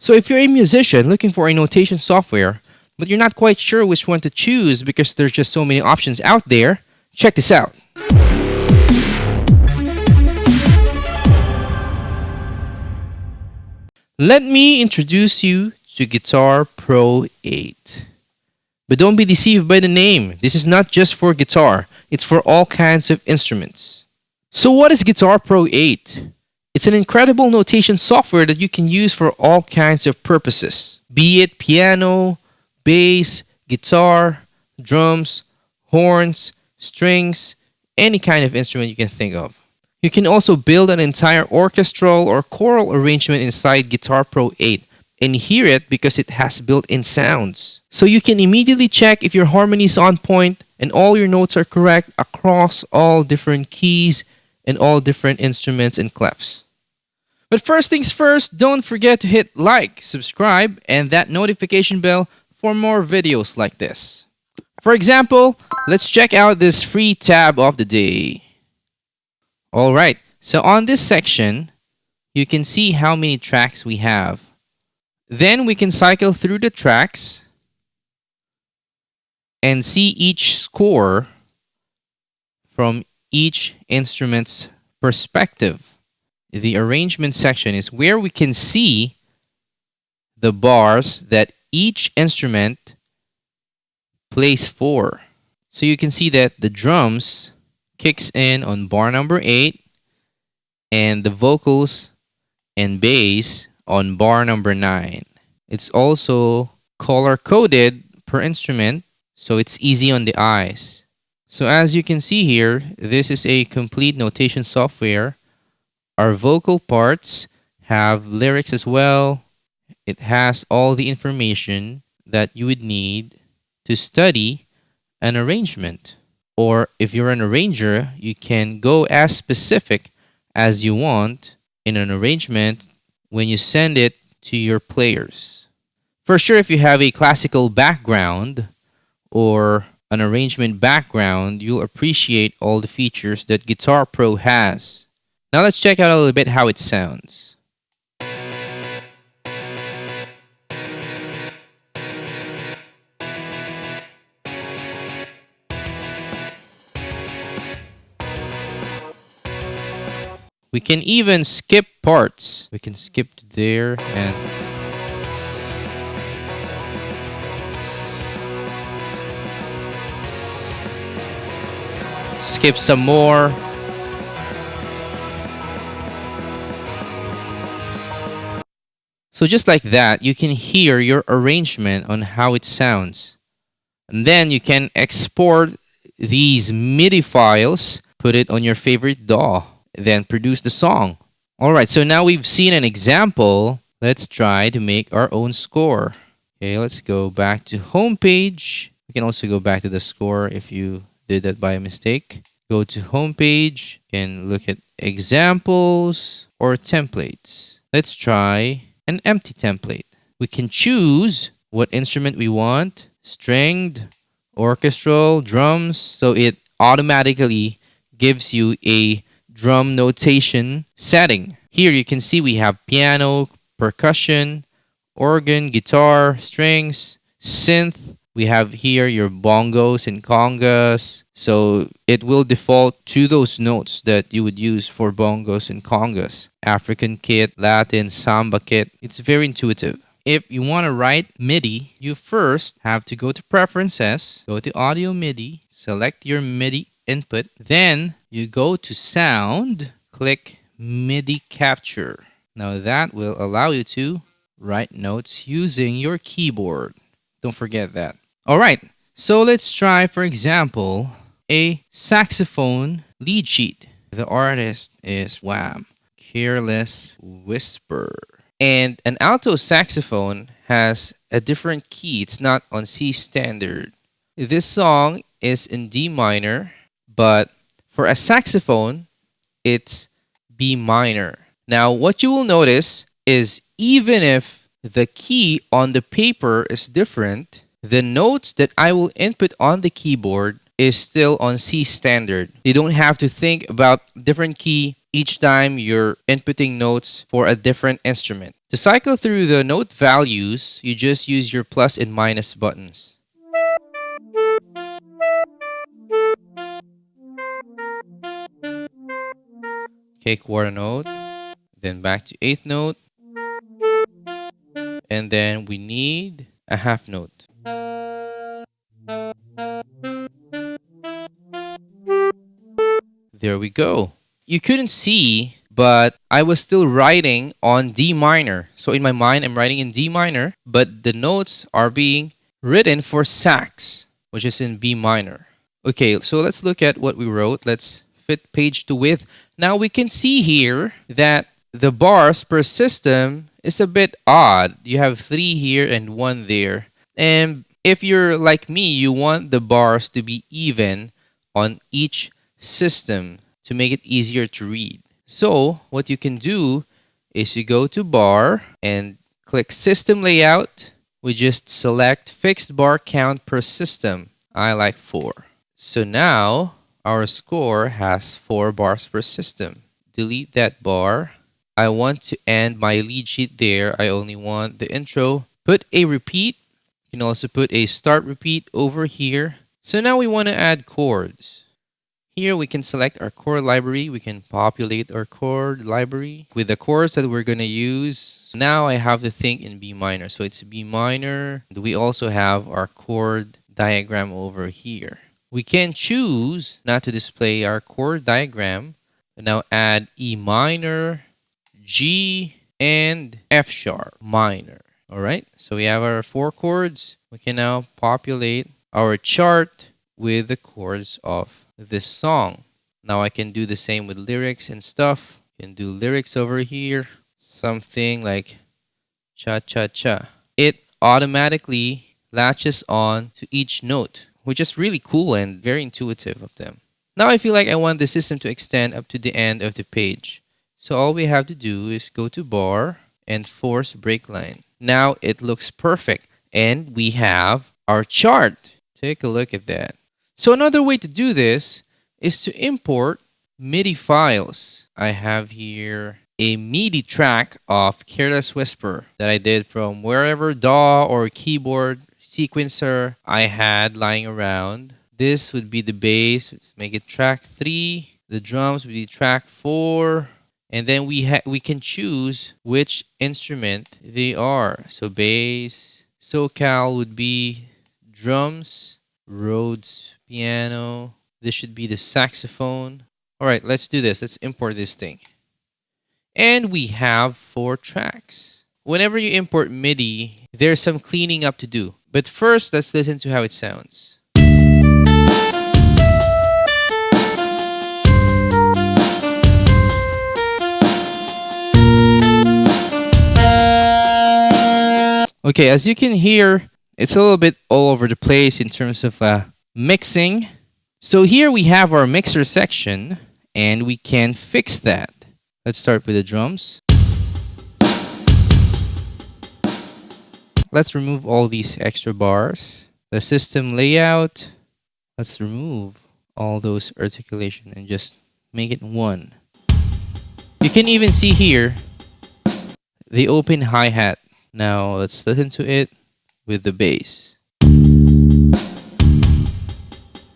So if you're a musician looking for a notation software, but you're not quite sure which one to choose because there's just so many options out there, check this out. Let me introduce you to Guitar Pro 8. But don't be deceived by the name. This is not just for guitar. It's for all kinds of instruments. So what is Guitar Pro 8? It's an incredible notation software that you can use for all kinds of purposes. Be it piano, bass, guitar, drums, horns, strings, any kind of instrument you can think of. You can also build an entire orchestral or choral arrangement inside Guitar Pro 8 and hear it because it has built-in sounds. So you can immediately check if your harmony is on point and all your notes are correct across all different keys and all different instruments and clefs. But first things first, don't forget to hit like, subscribe, and that notification bell for more videos like this. For example, let's check out this free tab of the day. Alright, so on this section, you can see how many tracks we have. Then we can cycle through the tracks and see each score from each instrument's perspective. The arrangement section is where we can see the bars that each instrument plays for. So you can see that the drums kicks in on bar number 8 and the vocals and bass on bar number 9. It's also color-coded per instrument, so it's easy on the eyes. So as you can see here, this is a complete notation software. Our vocal parts have lyrics as well. It has all the information that you would need to study an arrangement. Or if you're an arranger, you can go as specific as you want in an arrangement when you send it to your players. For sure, if you have a classical background or an arrangement background, you'll appreciate all the features that Guitar Pro has. Now let's check out a little bit how it sounds. We can even skip parts. We can skip there and skip some more. So just like that, you can hear your arrangement on how it sounds. And then you can export these MIDI files, put it on your favorite DAW, then produce the song. Alright, so now we've seen an example. Let's try to make our own score. Okay, let's go back to home page. You can also go back to the score if you did that by mistake. Go to home page and look at examples or templates. Let's try an empty template. We can choose what instrument we want, stringed, orchestral, drums, so it automatically gives you a drum notation setting. Here you can see we have piano, percussion, organ, guitar, strings, synth. We have here your bongos and congas. So it will default to those notes that you would use for bongos and congas. African kit, Latin, samba kit. It's very intuitive. If you want to write MIDI, you first have to go to Preferences, go to Audio MIDI, select your MIDI input, then you go to Sound, click MIDI Capture. Now that will allow you to write notes using your keyboard. Don't forget that. Alright, so let's try, for example, a saxophone lead sheet. The artist is Wham! Careless Whisper. And an alto saxophone has a different key. It's not on C standard. This song is in D minor, but for a saxophone, it's B minor. Now, what you will notice is even if the key on the paper is different, the notes that I will input on the keyboard is still on C standard. You don't have to think about different key each time you're inputting notes for a different instrument. To cycle through the note values, you just use your plus and minus buttons. Okay, quarter note, then back to eighth note, and then we need a half note. There we go. You couldn't see, but I was still writing on D minor. So in my mind, I'm writing in D minor, but the notes are being written for sax, which is in B minor. Okay, so let's look at what we wrote. Let's fit page to width. Now we can see here that the bars per system is a bit odd. You have 3 here and 1 there. And if you're like me, you want the bars to be even on each system to make it easier to read. So what you can do is you go to bar and click system layout. We just select fixed bar count per system. I like 4. So now our score has 4 bars per system. Delete that bar. I want to end my lead sheet there. I only want the intro. Put a repeat. You can also put a start repeat over here. So now we want to add chords. Here we can select our chord library. We can populate our chord library with the chords that we're going to use. Now I have the thing in B minor. So it's B minor. We also have our chord diagram over here. We can choose not to display our chord diagram. Now add E minor, G, and F sharp minor. All right, so we have our 4 chords. We can now populate our chart with the chords of this song. Now I can do the same with lyrics and stuff. Can do lyrics over here. Something like cha cha cha. It automatically latches on to each note, which is really cool and very intuitive of them. Now I feel like I want the system to extend up to the end of the page. So all we have to do is go to bar and force break line. Now it looks perfect and we have our chart. Take a look at that. So another way to do this is to import MIDI files. I have here a MIDI track of Careless Whisper that I did from wherever DAW or keyboard sequencer I had lying around. This would be the bass. Let's make it track 3. The drums would be track 4. And then we can choose which instrument they are. So bass, SoCal would be drums, Rhodes piano. This should be the saxophone. All right, let's do this. Let's import this thing. And we have 4 tracks. Whenever you import MIDI, there's some cleaning up to do. But first, let's listen to how it sounds. Okay, as you can hear, it's a little bit all over the place in terms of mixing. So here we have our mixer section, and we can fix that. Let's start with the drums. Let's remove all these extra bars. The system layout. Let's remove all those articulation and just make it one. You can even see here the open hi-hat. Now let's listen to it with the bass.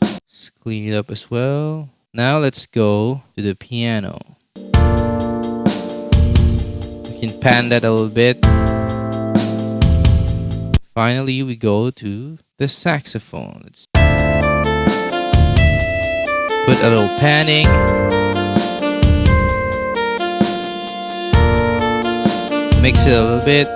Let's clean it up as well. Now let's go to the piano. We can pan that a little bit. Finally, we go to the saxophone. Let's put a little panning. Mix it a little bit.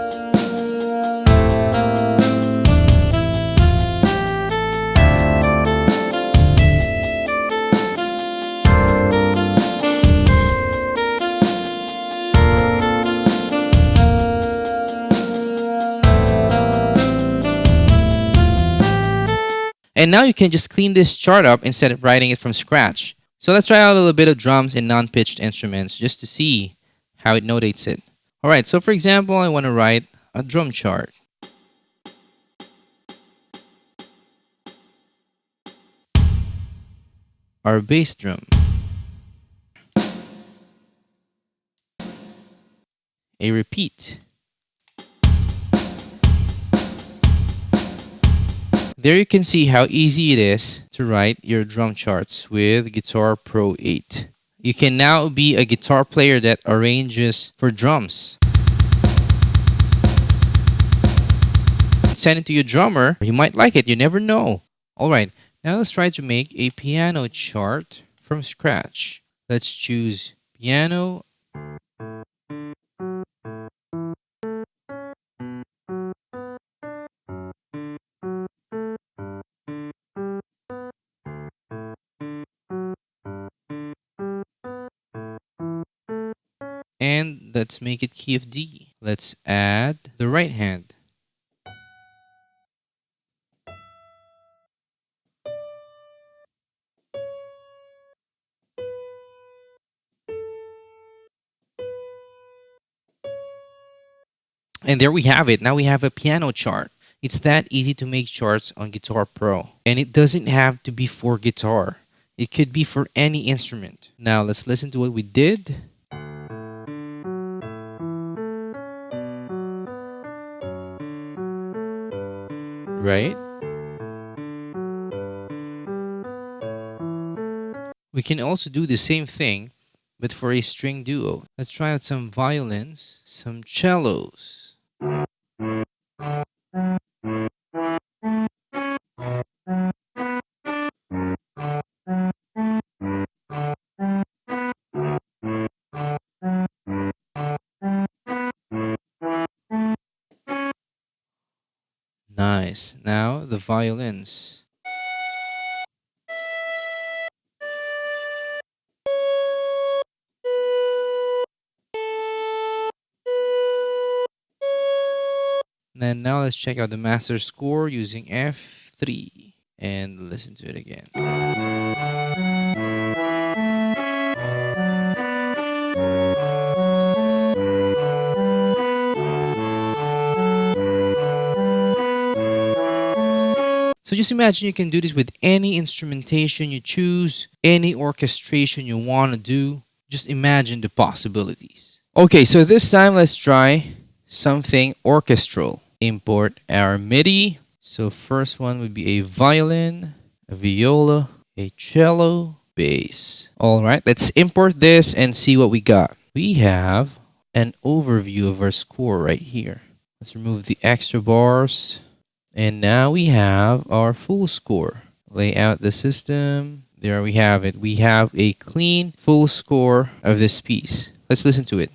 And now you can just clean this chart up instead of writing it from scratch. So let's try out a little bit of drums and non-pitched instruments just to see how it notates it. Alright, so for example, I want to write a drum chart. Our bass drum. A repeat. there you can see how easy it is to write your drum charts with Guitar Pro 8. You can now be a guitar player that arranges for drums. Send it to your drummer. He might like it. You never know. Alright, now let's try to make a piano chart from scratch. Let's choose piano. And let's make it key of D. Let's add the right hand. And there we have it. Now we have a piano chart. It's that easy to make charts on Guitar Pro. And it doesn't have to be for guitar. It could be for any instrument. Now let's listen to what we did. Right? We can also do the same thing, but for a string duo. Let's try out some violins, some cellos. Nice. Now the violins. And now let's check out the master score using F3 and listen to it again. So just imagine you can do this with any instrumentation you choose, any orchestration you want to do. Just imagine the possibilities. Okay, so this time let's try something orchestral. Import our MIDI. So first one would be a violin, a viola, a cello, bass. All right, let's import this and see what we got. We have an overview of our score right here. Let's remove the extra bars. And now we have our full score. Lay out the system. There we have it. We have a clean full score of this piece. Let's listen to it.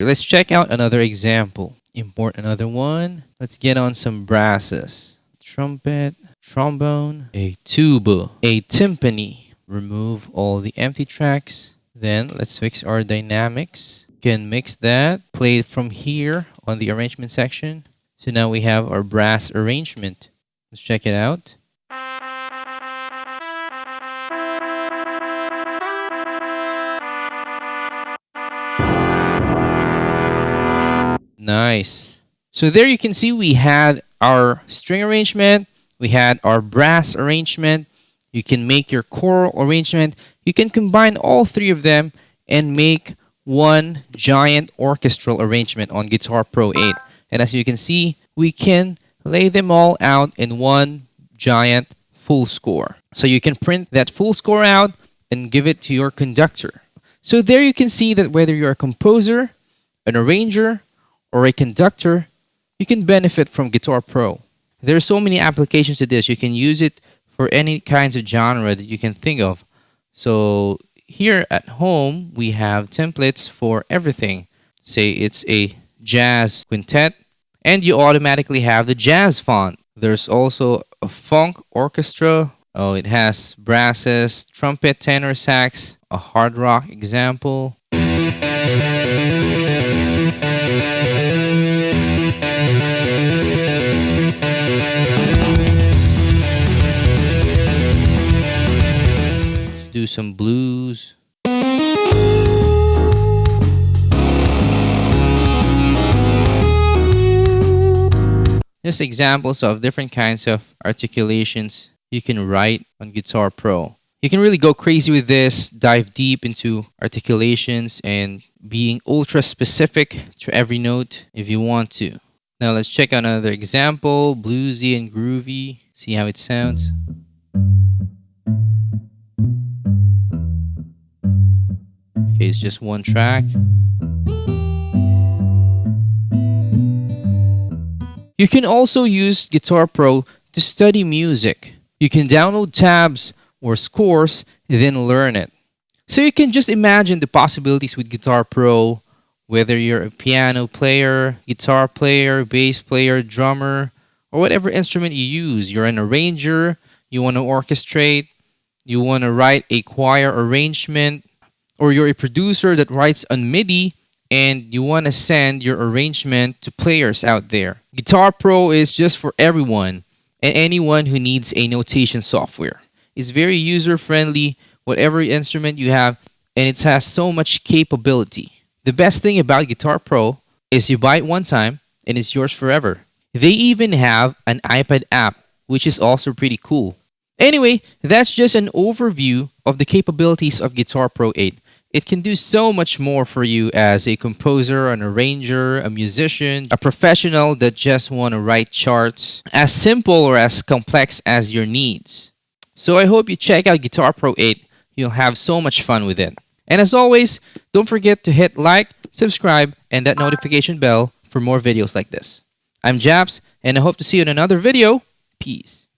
Let's check out another example. Import another one. Let's get on some brasses. Trumpet, trombone, a tuba, a timpani. Remove all the empty tracks. Then let's fix our dynamics. Can mix that. Play it from here on the arrangement section. So now we have our brass arrangement. Let's check it out. Nice. So there you can see we had our string arrangement, we had our brass arrangement. You can make your choral arrangement. You can combine all three of them and make one giant orchestral arrangement on Guitar Pro 8. And as you can see, we can lay them all out in one giant full score. So you can print that full score out and give it to your conductor. So there you can see that whether you're a composer, an arranger, or a conductor, you can benefit from Guitar Pro. There are so many applications to this. You can use it for any kinds of genre that you can think of. So here at home, we have templates for everything. Say it's a jazz quintet, and you automatically have the jazz font. There's also a funk orchestra. Oh, it has brasses, trumpet, tenor sax, a hard rock example. Do some blues. Just examples of different kinds of articulations you can write on Guitar Pro. You can really go crazy with this, dive deep into articulations and being ultra specific to every note if you want to. Now let's check out another example, bluesy and groovy. See how it sounds. Okay, it's just one track. You can also use Guitar Pro to study music. You can download tabs or scores, then learn it. So you can just imagine the possibilities with Guitar Pro, whether you're a piano player, guitar player, bass player, drummer, or whatever instrument you use. You're an arranger, you want to orchestrate, you want to write a choir arrangement, or you're a producer that writes on MIDI and you want to send your arrangement to players out there. Guitar Pro is just for everyone and anyone who needs a notation software. It's very user-friendly, whatever instrument you have, and it has so much capability. The best thing about Guitar Pro is you buy it one time and it's yours forever. They even have an iPad app, which is also pretty cool. Anyway, that's just an overview of the capabilities of Guitar Pro 8. It can do so much more for you as a composer, an arranger, a musician, a professional that just want to write charts, as simple or as complex as your needs. So I hope you check out Guitar Pro 8. You'll have so much fun with it. And as always, don't forget to hit like, subscribe, and that notification bell for more videos like this. I'm Japs, and I hope to see you in another video. Peace.